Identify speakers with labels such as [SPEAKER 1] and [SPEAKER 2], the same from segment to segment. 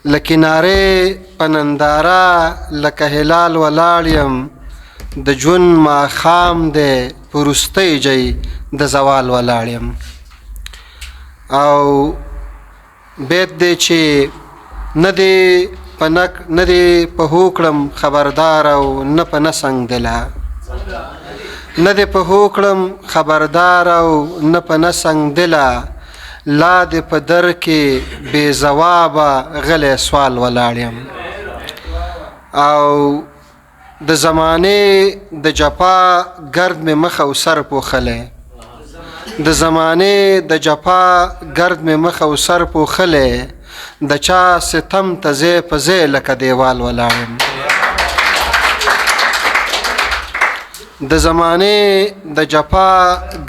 [SPEAKER 1] لکنارې په ننداره لکه هلال ولاړ یم د ژوند ماښام دی په وروستۍ جۍ د زوال ولاړ یم. او بیت دی چې نه دې په هو کړم خبردار او نه په نسنګ دله، نه دې په هو کړم خبردار او نه په نسنګ دله، لا دې په در کې بې ځوابه غلی سوال ولاړ یم. او د زمانې د جفا ګرد مې مخ او سر پوښلی، د زمانې د جفا ګرد مې مخ او سر پوښلی، د چا ستم ته ځای په ځای لکه دیوال ولاړ یم. د زمانې د جفا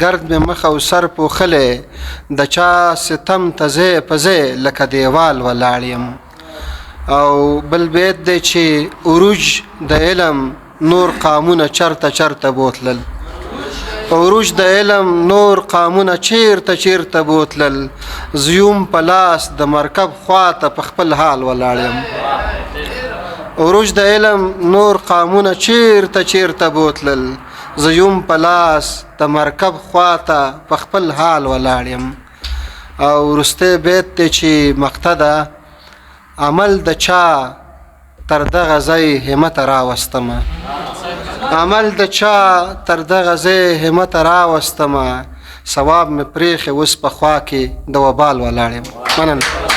[SPEAKER 1] ګرد مې مخ او سر پوښلی، د چا ستم ته ځای په ځای لکه دیوال ولاړ یم. او بل بیت دی چې عروج د علم نور قامونه چرته بوتلل، عروج د علم نور قامونه چیرته بوتلل، زیوم په لاس د مرکب خواته په خپل حال ولاړ یم. عروج د علم نور قامونه چیرته بوتلل، زیوم په لاس د مرکب خواته په خپل حال ولاړ یم. او وروستی بیت دی چې مقطع ده، عمل د چا تر دغه ځای همت راوستمه، عمل د چا تر دغه ځای همت راوستمه، ثواب مې پرېښی اوس په خوا کې د وبال ولاړ یم. مننه.